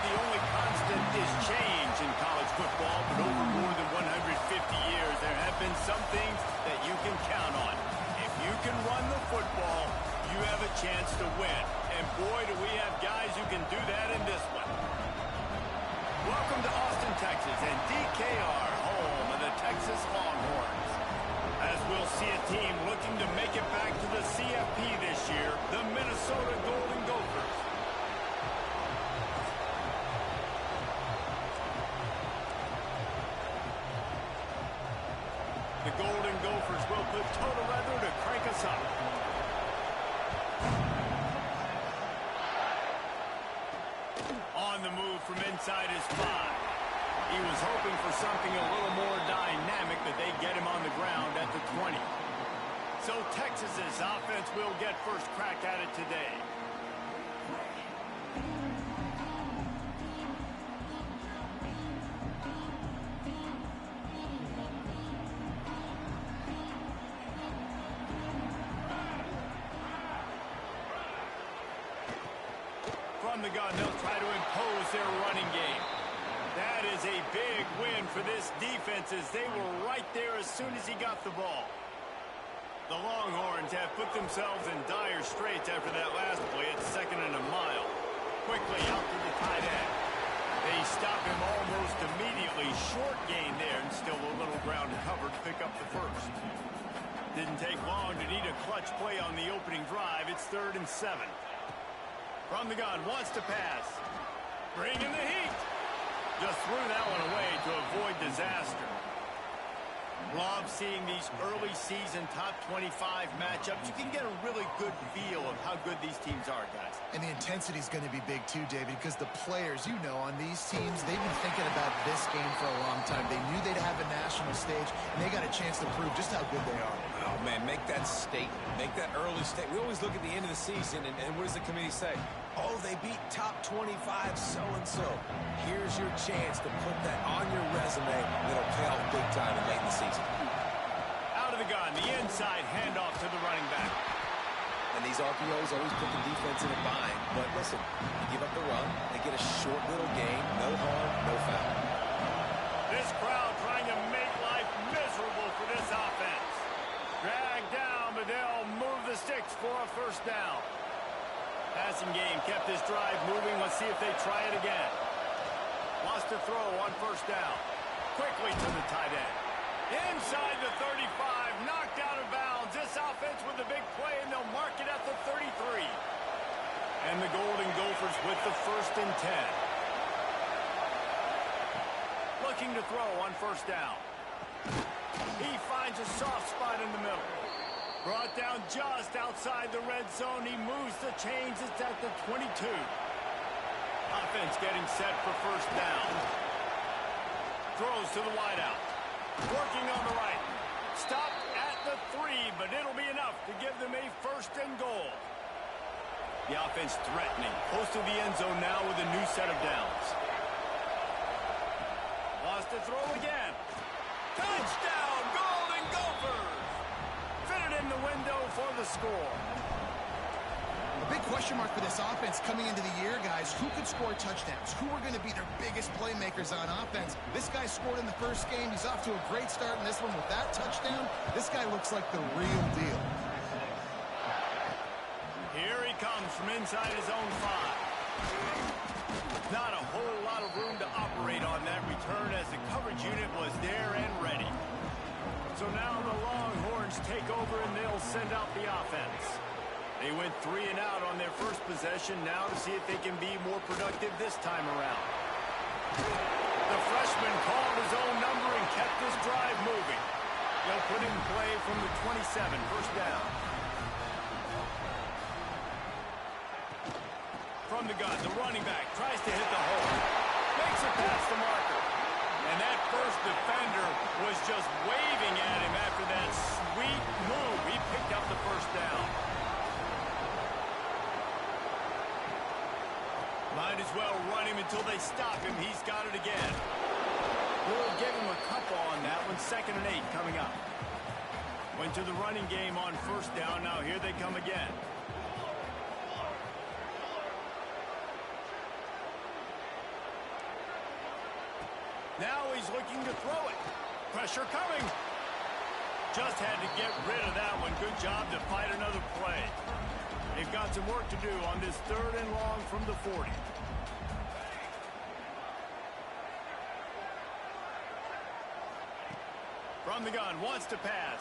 the only constant is change in college football, but over more than 150 years, there have been some things that you can count on. If you can run the football, you have a chance to win. And boy, do we have guys who can do that in this one. Welcome to Austin, Texas, and DKR, home of the Texas Longhorns. As we'll see a team looking to make it back to the CFP this year, the Minnesota Golden Gophers. The Golden Gophers will put total leather to crank us up. On the move from inside his 5. He was hoping for something a little more dynamic, but they get him on the ground at the 20. So Texas's offense will get first crack at it today. From the gun, they'll try to impose their running game. That is a big win for this defense as they were right there as soon as he got the ball. The Longhorns have put themselves in dire straits after that last play at 2nd and a mile. Quickly out to the tight end. They stop him almost immediately. Short gain there and still a little ground cover to pick up the first. Didn't take long to need a clutch play on the opening drive. It's 3rd and 7. From the gun, wants to pass. Bring in the heat. Just threw that one away to avoid disaster. Love seeing these early season top 25 matchups. You can get a really good feel of how good these teams are, guys. And the intensity is going to be big too, David, because the players, you know, on these teams, they've been thinking about this game for a long time. They knew they'd have a national stage, and they got a chance to prove just how good they are. Oh, man, make that statement. Make that early statement. We always look at the end of the season, and what does the committee say? Oh, they beat top 25 so-and-so. Here's your chance to put that on your resume, and it'll pay off big time late in the season. Out of the gun, the inside handoff to the running back. And these RPOs always put the defense in a bind. But listen, they give up the run, they get a short little gain, no harm, no foul. This crowd trying to make life miserable for this offense. Dragged down, but they'll move the sticks for a first down. Passing game kept this drive moving. Let's see if they try it again. Lost to throw on first down. Quickly to the tight end. Inside the 35, knocked out of bounds. This offense with a big play, and they'll mark it at the 33. And the Golden Gophers with the 1st and 10. Looking to throw on first down. He finds a soft spot in the middle. Brought down just outside the red zone. He moves the chains. It's at the 22. Offense getting set for first down. Throws to the wideout. Working on the right. Stopped at the 3, but it'll be enough to give them a 1st and goal. The offense threatening. Close to the end zone now with a new set of downs. Lost to throw again. Touchdown, Golden Gophers! Fitted in the window for the score. A big question mark for this offense coming into the year, guys. Who could score touchdowns? Who are going to be their biggest playmakers on offense? This guy scored in the first game. He's off to a great start in this one with that touchdown. This guy looks like the real deal. Here he comes from inside his own 5. Not a whole lot of room to operate on that return as the coverage unit was there and ready. So now the Longhorns take over and they'll send out the offense. They went 3 and out on their first possession. Now to see if they can be more productive this time around. The freshman called his own number and kept this drive moving. They'll put him in play from the 27, first down. From the gun, the running back tries to hit the hole. Makes it past the marker. And that first defender was just waving at him after that sweet move. He picked up the first down. Might as well run him until they stop him. He's got it again. We'll give him a couple on that one. 2nd and 8 coming up. Went to the running game on first down. Now here they come again. he's looking to throw it. Pressure coming. Just had to get rid of that one. Good job to fight another play. They've got some work to do on this 3rd and long from the 40. From the gun, wants to pass.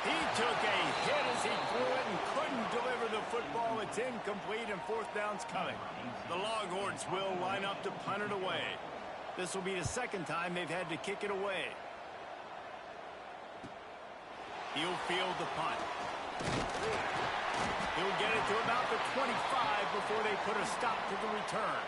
He took a hit as he threw it and couldn't deliver the football. It's incomplete and 4th down's coming. The Longhorns will line up to punt it away. This will be the 2nd time they've had to kick it away. He'll field the punt. He'll get it to about the 25 before they put a stop to the return.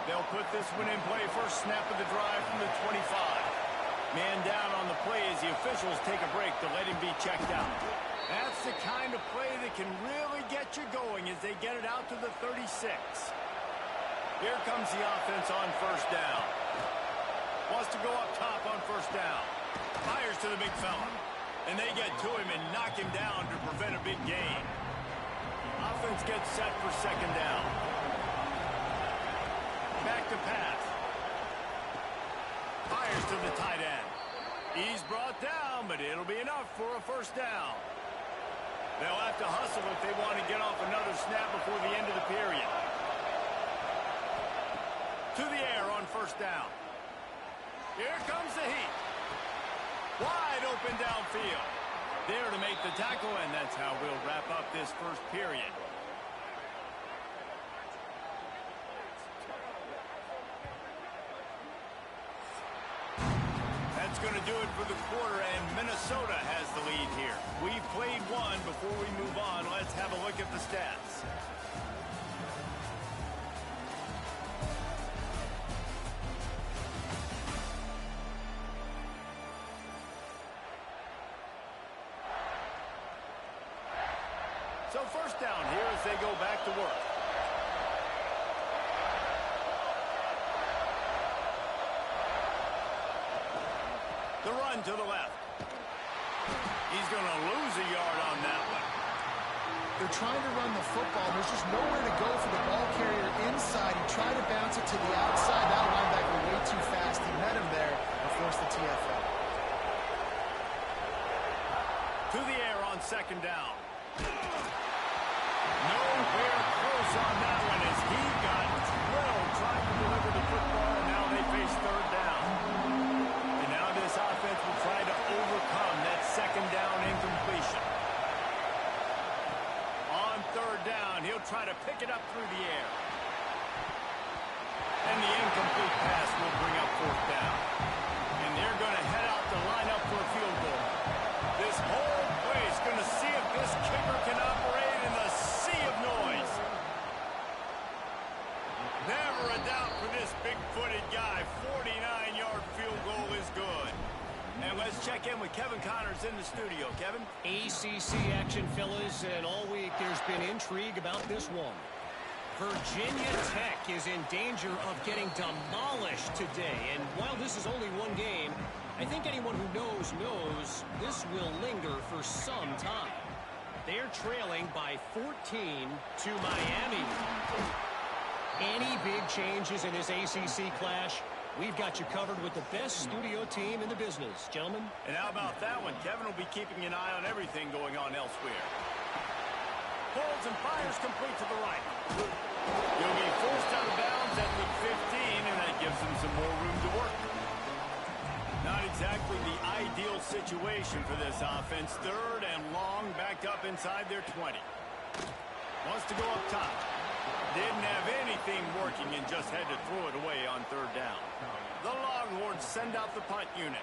They'll put this one in play. First snap of the drive from the 25. Man down on the play as the officials take a break to let him be checked out. That's the kind of play that can really get you going as they get it out to the 36. Here comes the offense on 1st down. Wants to go up top on 1st down. Fires to the big fella. And they get to him and knock him down to prevent a big gain. Offense gets set for 2nd down. Back to pass. Fires to the tight end. He's brought down, but it'll be enough for a 1st down. They'll have to hustle if they want to get off another snap before the end of the period. To the air on 1st down. Here comes the heat. Wide open downfield. There to make the tackle, and that's how we'll wrap up this 1st period. That's going to do it for the quarter, and Minnesota has the lead here. We've played one. Before we move on, let's have a look at the stats. So 1st down here as they go back to work. The run to the left. He's going to lose a yard on that one. They're trying to run the football. There's just nowhere to go for the ball carrier inside. He tried to bounce it to the outside. That linebacker way too fast. He met him there and forced the TFL. To the air on 2nd down. Nowhere close on that one as he got drilled trying to deliver the football, and now they face 3rd down. And now this offense will try to overcome that 2nd down incompletion. On 3rd down, he'll try to pick it up through the air. And the incomplete pass will bring up 4th down. And they're going to head out to line up for a field goal. This whole place is going to see if this kicker can operate in the sea of noise. Never a doubt for this big-footed guy. 49-yard field goal is good. And let's check in with Kevin Connors in the studio. Kevin? ACC action, fellas, and all week there's been intrigue about this one. Virginia Tech is in danger of getting demolished today. And while this is only one game, I think anyone who knows this will linger for some time. They're trailing by 14 to Miami. Any big changes in this ACC clash? We've got you covered with the best studio team in the business, gentlemen. And how about that one? Kevin will be keeping an eye on everything going on elsewhere. Pulls and fires complete to the right. He'll be forced out of bounds at the 15, and that gives him some more room to work. Not exactly the ideal situation for this offense. 3rd and long, backed up inside their 20. Wants to go up top. Didn't have anything working and just had to throw it away on 3rd down. The Longhorns send out the punt unit.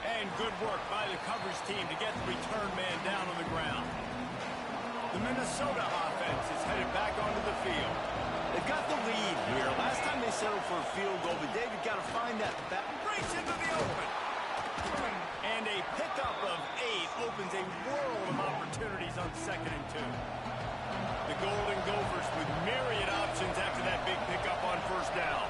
And good work by the coverage team to get the return man down on the ground. The Minnesota offense is headed back onto the field. They've got the lead here. Last time they settled for a field goal, but David got to find that back. Breaks into the open. And a pickup of 8 opens a world of opportunities on 2nd and 2. The Golden Gophers with myriad options after that big pickup on 1st down.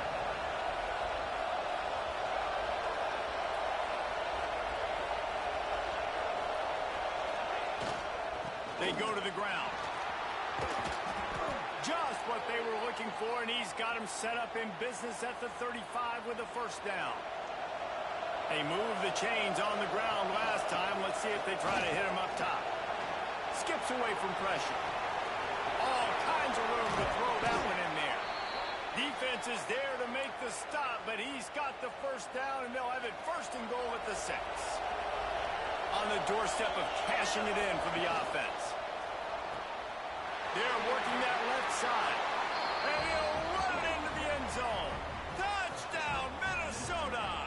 They go to the ground. Just what they were looking for, and he's got him set up in business at the 35 with a first down. They moved the chains on the ground last time. Let's see if they try to hit him up top. Skips away from pressure. All kinds of room to throw that one in there. Defense is there to make the stop, but he's got the first down, and they'll have it first and goal at the 6. On the doorstep of cashing it in for the offense. They're working that left side. And he'll run it into the end zone. Touchdown, Minnesota!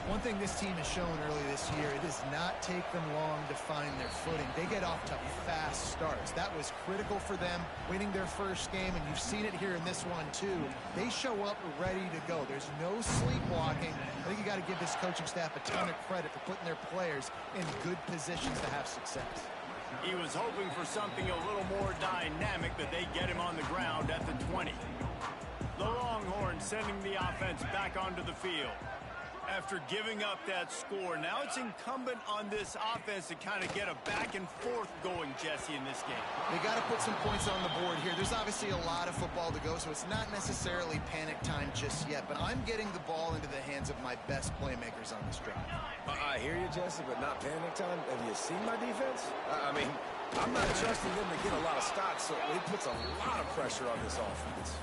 One thing this team has shown early this year, it does not take them long to find their footing. They get off to fast starts. That was critical for them, winning their first game, and you've seen it here in this one too. They show up ready to go. There's no sleepwalking. I think you got to give this coaching staff a ton of credit for putting their players in good positions to have success. He was hoping for something a little more dynamic, but they get him on the ground at the 20. The Longhorns sending the offense back onto the field. After giving up that score, now it's incumbent on this offense to kind of get a back and forth going, Jesse, in this game. They got to put some points on the board here. There's obviously a lot of football to go, so it's not necessarily panic time just yet, but I'm getting the ball into the hands of my best playmakers on this drive. I hear you, Jesse, but not panic time. Have you seen my defense? I mean, I'm not trusting them to get a lot of stops, so it puts a lot of pressure on this offense.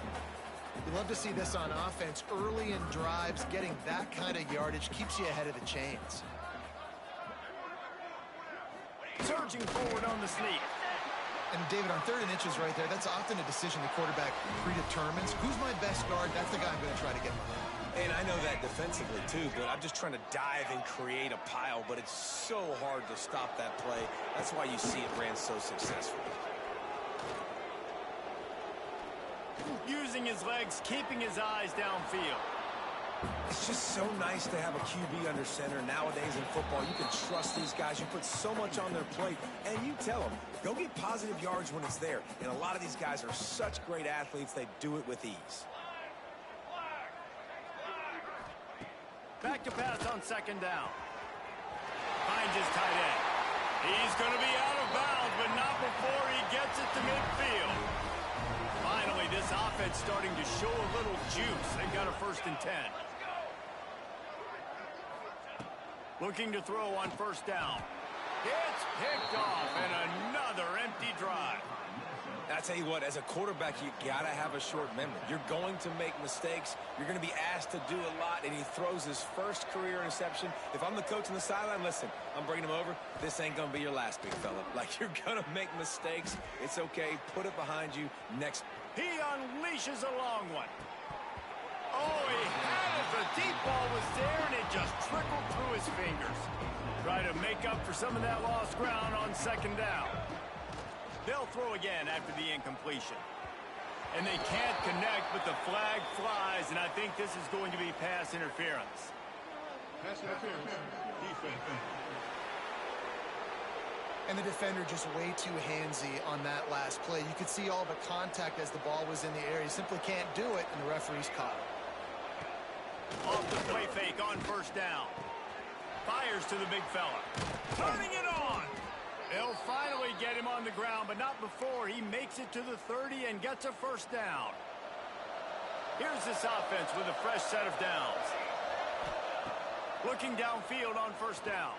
You love to see this on offense. Early in drives, getting that kind of yardage keeps you ahead of the chains. Surging forward on the sneak. And David, on 3rd and inches right there, that's often a decision the quarterback predetermines. Who's my best guard? That's the guy I'm going to try to get behind. And I know that defensively, too, but I'm just trying to dive and create a pile, but it's so hard to stop that play. That's why you see it ran so successfully. Using his legs, keeping his eyes downfield. It's just so nice to have a QB under center. Nowadays in football, you can trust these guys. You put so much on their plate, and you tell them, go get positive yards when it's there. And a lot of these guys are such great athletes, they do it with ease. Back to pass on 2nd down. Finds his tight end. He's going to be out of bounds, but not before he gets it to midfield. Finally, this offense starting to show a little juice. They've got a 1st and 10. Looking to throw on 1st down. It's picked off, and another empty drive. I tell you what, as a quarterback, you got to have a short memory. You're going to make mistakes. You're going to be asked to do a lot, and he throws his first career interception. If I'm the coach on the sideline, listen, I'm bringing him over. This ain't going to be your last, big fella. Like, you're going to make mistakes. It's okay. Put it behind you. Next. He unleashes a long one. Oh, he had it. The deep ball was there, and it just trickled through his fingers. Try to make up for some of that lost ground on 2nd down. They'll throw again after the incompletion. And they can't connect, but the flag flies, and I think this is going to be pass interference. Pass interference. Defense. And the defender just way too handsy on that last play. You could see all the contact as the ball was in the air. He simply can't do it, and the referee's caught it. Off the play fake on 1st down. Fires to the big fella. Turning it on. They'll finally get him on the ground, but not before he makes it to the 30 and gets a 1st down. Here's this offense with a fresh set of downs. Looking downfield on 1st down.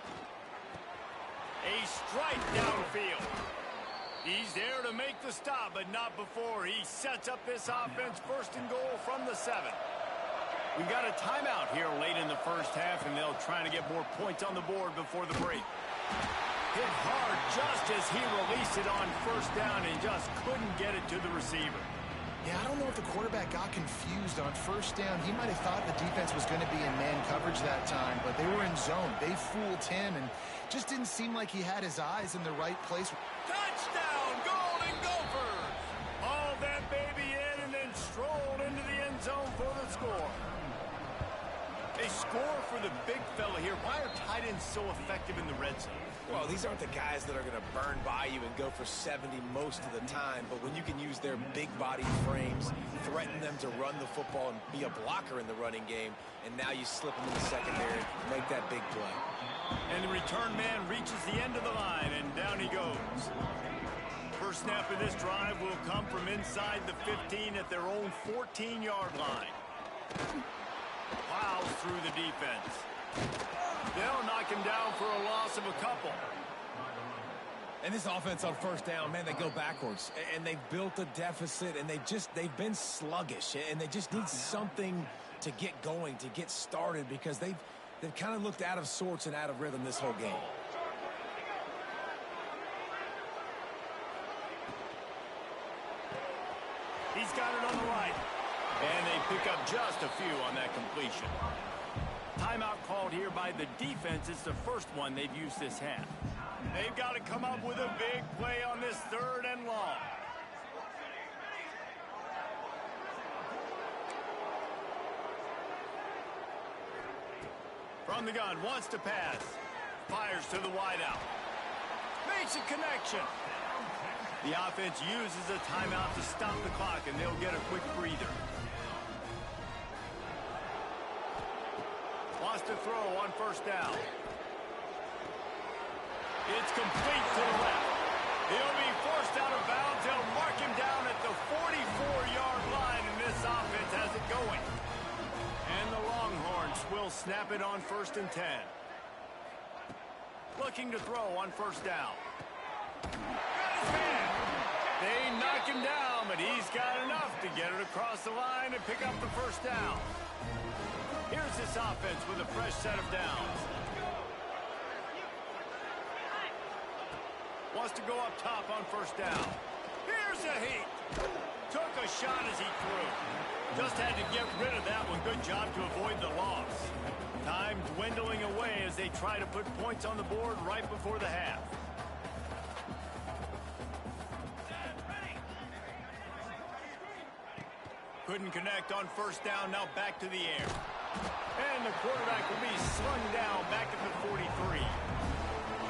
A strike downfield. He's there to make the stop, but not before he sets up this offense 1st and goal from the 7. We got a timeout here late in the 1st half, and they'll try to get more points on the board before the break. Hit hard just as he released it on 1st down and just couldn't get it to the receiver. Yeah, I don't know if the quarterback got confused on 1st down. He might have thought the defense was going to be in man coverage that time, but they were in zone. They fooled him and just didn't seem like he had his eyes in the right place. Touchdown, Golden Gophers! Hauled that baby in and then strolled into the end zone for the score. They score for the big fella here. Why are tight ends so effective in the red zone? Well, these aren't the guys that are going to burn by you and go for 70 most of the time, but when you can use their big body frames, threaten them to run the football and be a blocker in the running game, and now you slip them in the secondary, make that big play. And the return man reaches the end of the line, and down he goes. First snap of this drive will come from inside the 15 at their own 14-yard line. Plows through the defense. They'll knock him down for a loss of a couple. And this offense on first down, man, they go backwards. And they've built a deficit, and they've been sluggish. And they just need something to get going, to get started, because they've kind of looked out of sorts and out of rhythm this whole game. He's got it on the right. And they pick up just a few on that completion. Timeout called here by the defense. It's the first one they've used this half. They've got to come up with a big play on this 3rd and long. From the gun, wants to pass. Fires to the wideout. Makes a connection. The offense uses a timeout to stop the clock, and they'll get a quick breather. Wants to throw on first down. It's complete to the left. He'll be forced out of bounds. They'll mark him down at the 44-yard line, and this offense has it going. And the Longhorns will snap it on 1st and 10. Looking to throw on first down. They knock him down, but he's got enough to get it across the line and pick up the first down. Here's this offense with a fresh set of downs. Wants to go up top on first down. Here's a heat. Took a shot as he threw. Just had to get rid of that one. Good job to avoid the loss. Time dwindling away as they try to put points on the board right before the half. Couldn't connect on first down. Now back to the air. And the quarterback will be slung down back at the 43.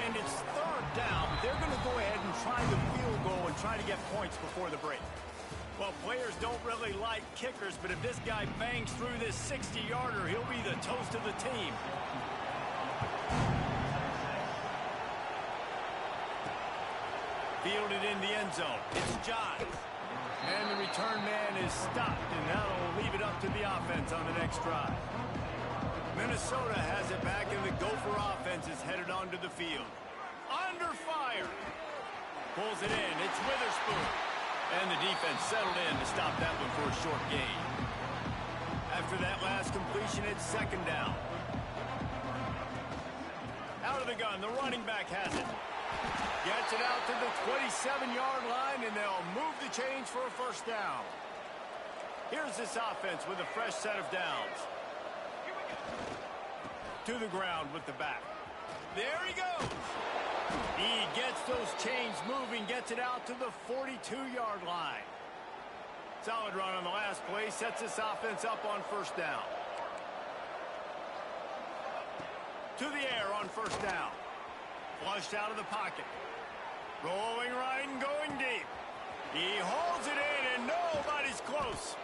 And it's 3rd down. They're going to go ahead and try the field goal and try to get points before the break. Well, players don't really like kickers, but if this guy bangs through this 60-yarder, he'll be the toast of the team. Fielded in the end zone. It's Johns. And the return man is stopped, and that'll leave it up to the offense on the next drive. Minnesota has it back, and the Gopher offense is headed onto the field. Under fire. Pulls it in. It's Witherspoon. And the defense settled in to stop that one for a short gain. After that last completion, it's 2nd down. Out of the gun, the running back has it. Gets it out to the 27-yard line, and they'll move the chains for a first down. Here's this offense with a fresh set of downs. To the ground with the back. There he goes. He gets those chains moving, gets it out to the 42-yard line. Solid run on the last play, sets this offense up on first down. To the air on first down. Flushed out of the pocket. Rolling right and going deep. He holds it in, and nobody's close.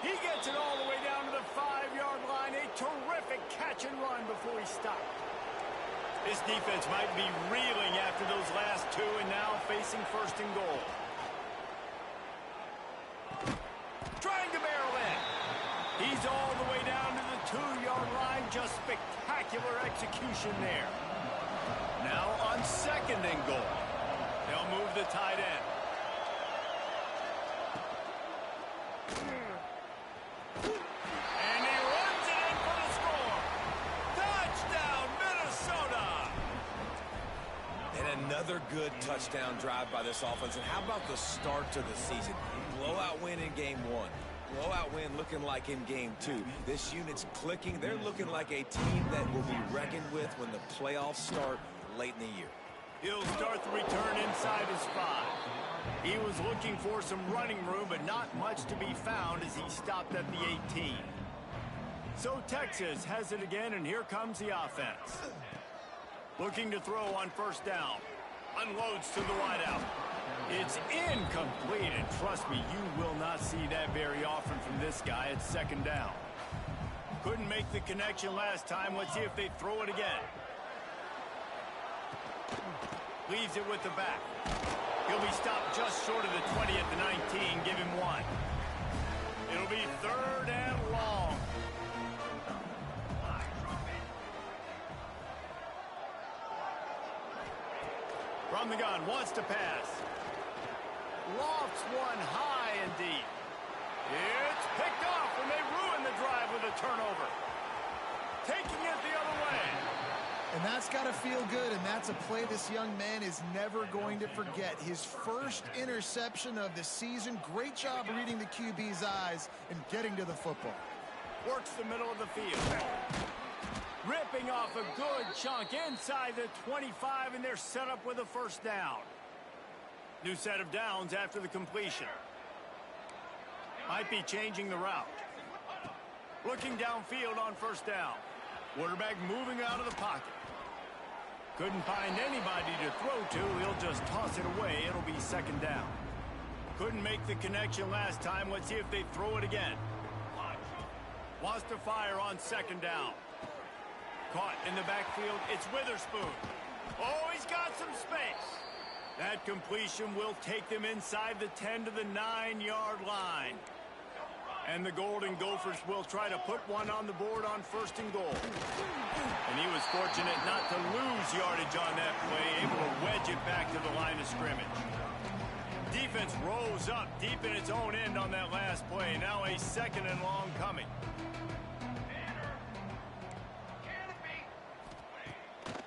He gets it all the way down to the 5-yard line. A terrific catch and run before he stopped. This defense might be reeling after those last two and now facing 1st and goal. Trying to barrel in. He's all the way down to the 2-yard line. Just spectacular execution there. Now on 2nd and goal. They'll move the tight end. And he runs it in for the score. Touchdown, Minnesota! And another good touchdown drive by this offense. And how about the start to the season? Blowout win in game 1. Blowout win looking like in game 2. This unit's clicking. They're looking like a team that will be reckoned with when the playoffs start late in the year. He'll start the return inside his 5. He was looking for some running room, but not much to be found as he stopped at the 18. So Texas has it again, and here comes the offense. Looking to throw on first down. Unloads to the wideout. It's incomplete, and trust me, you will not see that very often from this guy at 2nd down. Couldn't make the connection last time. Let's see if they throw it again. Leaves it with the back. He'll be stopped just short of the 20 at the 19. Give him 1. It'll be 3rd and long. From the gun, wants to pass. Lofts one high and deep. It's picked off, and they ruin the drive with a turnover. Taking it the other way. And that's got to feel good, and that's a play this young man is never going to forget. His first interception of the season. Great job reading the QB's eyes and getting to the football. Works the middle of the field. Ripping off a good chunk inside the 25, and they're set up with a first down. New set of downs after the completion. Might be changing the route. Looking downfield on first down. Quarterback moving out of the pocket. Couldn't find anybody to throw to. He'll just toss it away. It'll be 2nd down. Couldn't make the connection last time. Let's see if they throw it again. Wants to fire on 2nd down. Caught in the backfield. It's Witherspoon. Oh, he's got some space. That completion will take them inside the 10 to the 9-yard line. And the Golden Gophers will try to put one on the board on 1st and goal. And he was fortunate not to lose yardage on that play, able to wedge it back to the line of scrimmage. Defense rose up deep in its own end on that last play. Now a 2nd and long coming.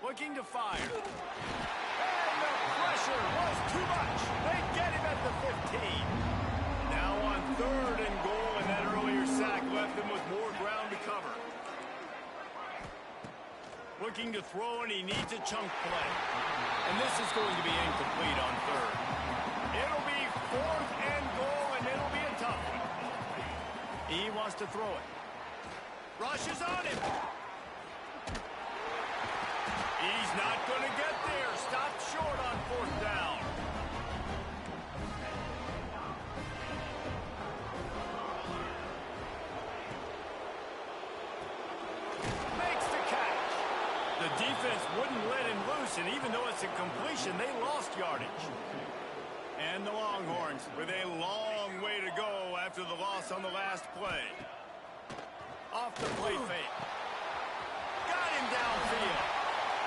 Looking to fire. And the pressure was too much. They get him at the 15. Now on 3rd and goal, and that earlier sack left them with more ground to cover. Looking to throw, and he needs a chunk play. And this is going to be incomplete on 3rd. It'll be 4th and goal, and it'll be a tough one. He wants to throw it. Rushes on him. He's not going to get there. Stopped short on 4th down. Makes the catch. The defense wouldn't let him loose, and even though it's a completion, they lost yardage. And the Longhorns with a long way to go after the loss on the last play. Off the play fake. Got him downfield.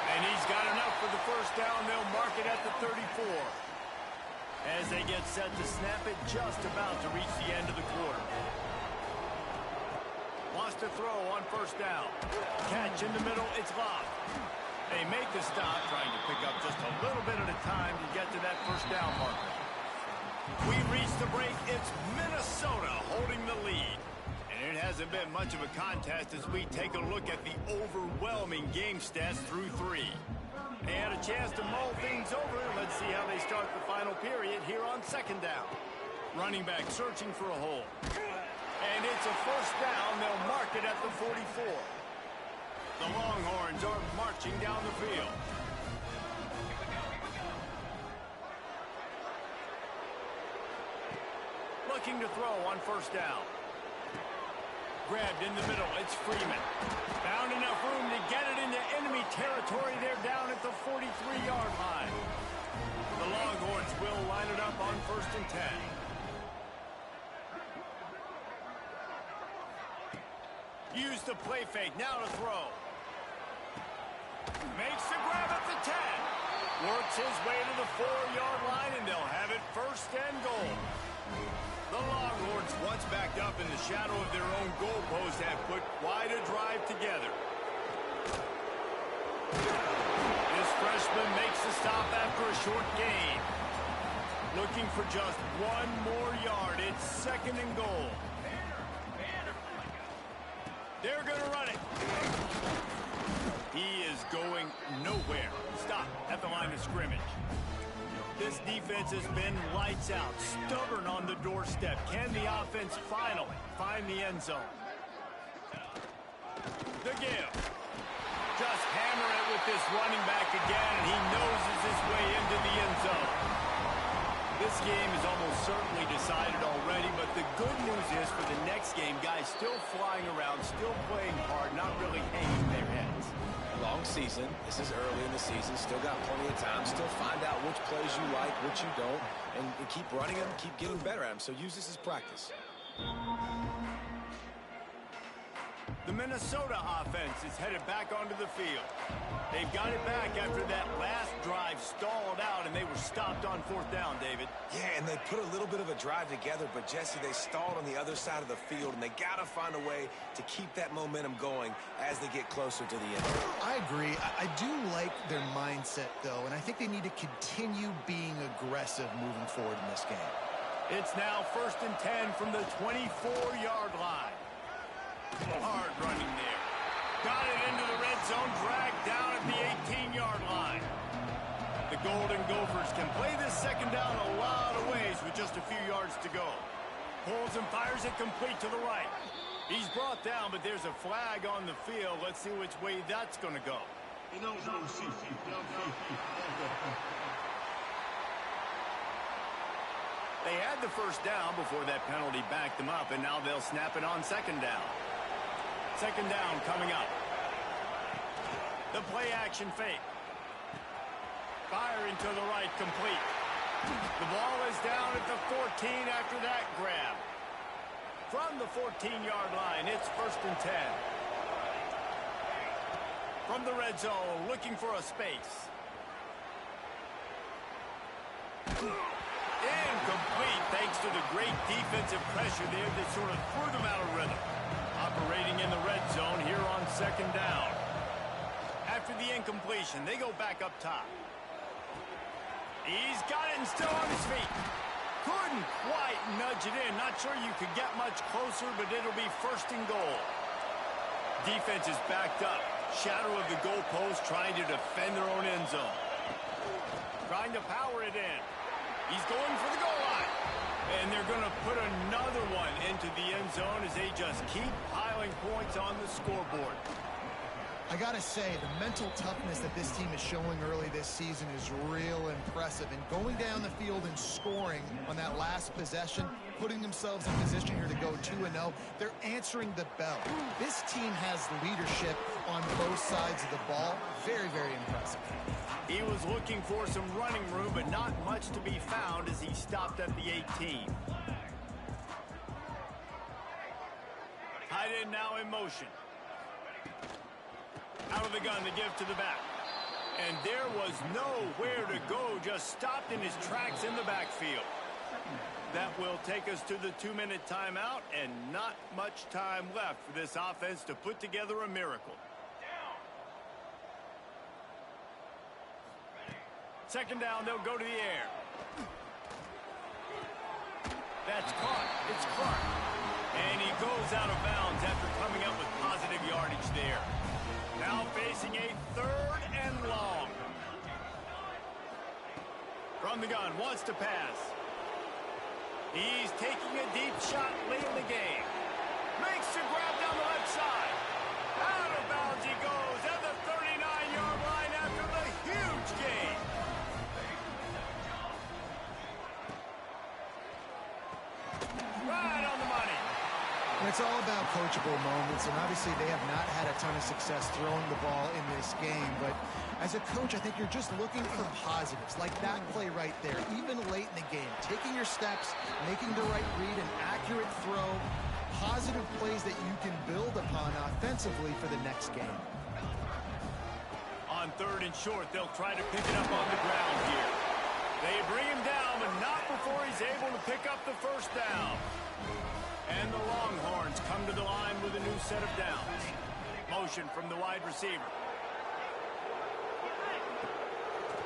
And he's got enough for the first down. They'll mark it at the 34. As they get set to snap it, just about to reach the end of the quarter. Wants to throw on 1st down. Catch in the middle, it's locked. They make the stop, trying to pick up just a little bit at a time to get to that first down marker. We reach the break. It's Minnesota holding the lead. And it hasn't been much of a contest as we take a look at the overwhelming game stats through 3. They had a chance to mull things over. Let's see how they start the final period here on 2nd down. Running back searching for a hole. And it's a first down. They'll mark it at the 44. The Longhorns are marching down the field. Looking to throw on 1st down. Grabbed in the middle, it's Freeman. Found enough room to get it into enemy territory. They're down at the 43-yard line. The Longhorns will line it up on 1st and 10. Use the play fake, now to throw. Makes the grab at the 10. Works his way to the 4-yard line, and they'll have it 1st and goal. The Longhorns, once backed up in the shadow of their own goalpost, have put quite a drive together. This freshman makes the stop after a short gain. Looking for just 1 more yard. It's 2nd and goal. They're going to run it. He is going nowhere. Stop at the line of scrimmage. This defense has been lights out, stubborn on the doorstep. Can the offense finally find the end zone? The give. Just hammer it with this running back again, and he noses his way into the end zone. This game is almost certainly decided already, but the good news is this for the next game. Guys still flying around, still playing hard, not really hanging their heads. Long season. This is early in the season. Still got plenty of time. Still find out which plays you like, which you don't, and keep running them, keep getting better at them. So use this as practice. The Minnesota offense is headed back onto the field. They've got it back after that last drive stalled out, and they were stopped on 4th down, David. Yeah, and they put a little bit of a drive together, but, Jesse, they stalled on the other side of the field, and they got to find a way to keep that momentum going as they get closer to the end. I agree. I do like their mindset, though, and I think they need to continue being aggressive moving forward in this game. It's now 1st and 10 from the 24-yard line. Hard running there. Got it into the red zone, dragged down at the 18-yard line. The Golden Gophers can play this 2nd down a lot of ways with just a few yards to go. Pulls and fires it complete to the right. He's brought down, but there's a flag on the field. Let's see which way that's going to go. They had the 1st down before that penalty backed them up, and now they'll snap it on 2nd down. 2nd down coming up. The play action fake. Firing to the right, complete. The ball is down at the 14 after that grab. From the 14-yard line, it's 1st and 10. From the red zone, looking for a space. Incomplete, thanks to the great defensive pressure there that sort of threw them out of rhythm. Operating in the red zone here on 2nd down. After the incompletion, they go back up top. He's got it and still on his feet. Couldn't quite nudge it in. Not sure you could get much closer, but it'll be 1st and goal. Defense is backed up. Shadow of the goalpost, trying to defend their own end zone. Trying to power it in. He's going for the goal line. And they're going to put another one into the end zone as they just keep piling points on the scoreboard. I got to say, the mental toughness that this team is showing early this season is real impressive. And going down the field and scoring on that last possession, putting themselves in position here to go 2-0, they're answering the bell. This team has leadership on both sides of the ball. Very, very impressive. He was looking for some running room, but not much to be found as he stopped at the 18. Tight end now in motion. Out of the gun to give to the back. And there was nowhere to go, just stopped in his tracks in the backfield. That will take us to the 2-minute timeout, and not much time left for this offense to put together a miracle. 2nd down, they'll go to the air. That's caught. It's Clark. And he goes out of bounds after coming up with positive yardage there. Now facing a 3rd and long. From the gun, wants to pass. He's taking a deep shot late in the game. Makes the grab down the left side. Out of bounds he goes at the 39-yard line after the huge gain. Right on the money. And it's all about coachable moments, and obviously they have not had a ton of success throwing the ball in this game. But as a coach, I think you're just looking for positives, like that play right there, even late in the game. Taking your steps, making the right read, an accurate throw, positive plays that you can build upon offensively for the next game. On 3rd and short, they'll try to pick it up on the ground here. They bring him down, but not before he's able to pick up the 1st down. And the Longhorns come to the line with a new set of downs. Motion from the wide receiver.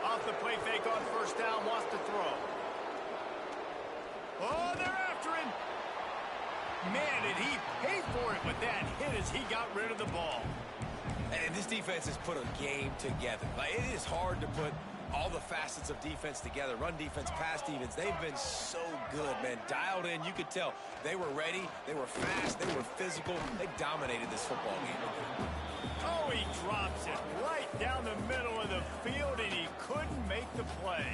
Off the play fake on 1st down, wants to throw. Oh, they're after him. Man, did he pay for it with that hit as he got rid of the ball. And this defense has put a game together. Like, it is hard to put all the facets of defense together. Run defense, pass defense. They've been so good, man. Dialed in. You could tell they were ready. They were fast. They were physical. They dominated this football game. Oh, he drops it right down the middle of the field, and he couldn't make the play.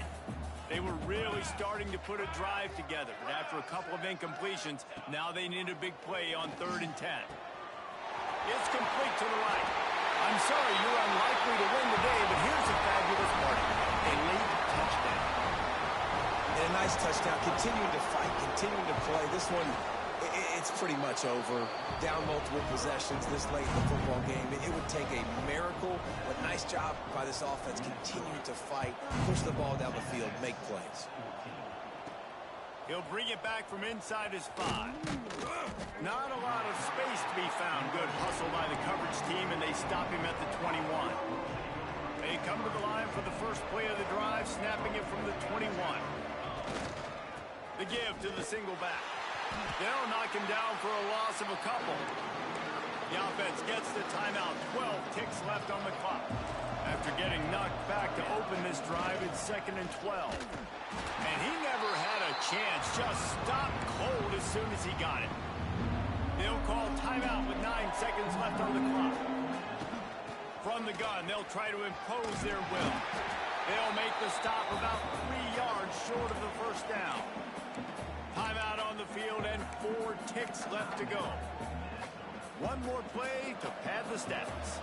They were really starting to put a drive together, but after a couple of incompletions, now they need a big play on 3rd and 10. It's complete to the right. I'm sorry you're unlikely to win today, but here's a fabulous part. A late touchdown. And a nice touchdown. Continuing to fight, continuing to play. This one, it's pretty much over. Down multiple possessions this late in the football game. It would take a miracle, but nice job by this offense continuing to fight, push the ball down the field, make plays. He'll bring it back from inside his 5. Not a lot of space to be found. Good hustle by the coverage team, and they stop him at the 21. They come to the line for the first play of the drive, snapping it from the 21. The give to the single back. They'll knock him down for a loss of a couple. The offense gets the timeout. 12 ticks left on the clock. After getting knocked back to open this drive, it's 2nd and 12. And he never had a chance. Just stopped cold as soon as he got it. They'll call timeout with 9 seconds left on the clock. From the gun, they'll try to impose their will. They'll make the stop about 3 yards short of the first down. Timeout on the field and 4 ticks left to go. One more play to pad the stats.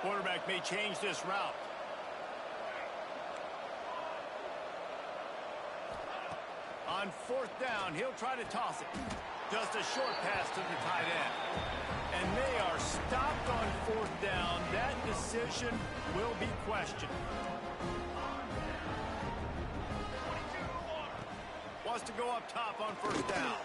Quarterback may change this route. On 4th down, he'll try to toss it. Just a short pass to the tight end. And they are stopped on 4th down. That decision will be questioned. Wants to go up top on 1st down.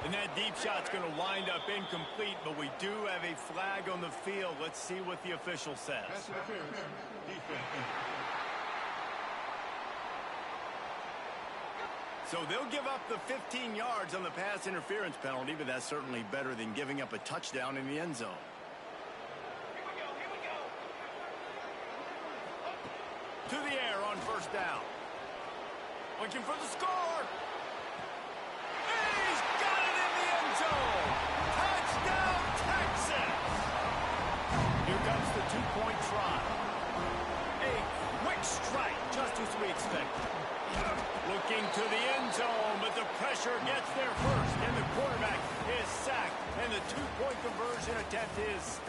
And that deep shot's going to wind up incomplete, but we do have a flag on the field. Let's see what the official says. Pass interference. Defense. So they'll give up the 15 yards on the pass interference penalty, but that's certainly better than giving up a touchdown in the end zone. To the air on 1st down. Looking for the score. He's got it in the end zone. Touchdown, Texas. Here comes the 2-point try. A quick strike, just as we expected. Looking to the end zone, but the pressure gets there first, and the quarterback is sacked, and the 2-point conversion attempt is stopped.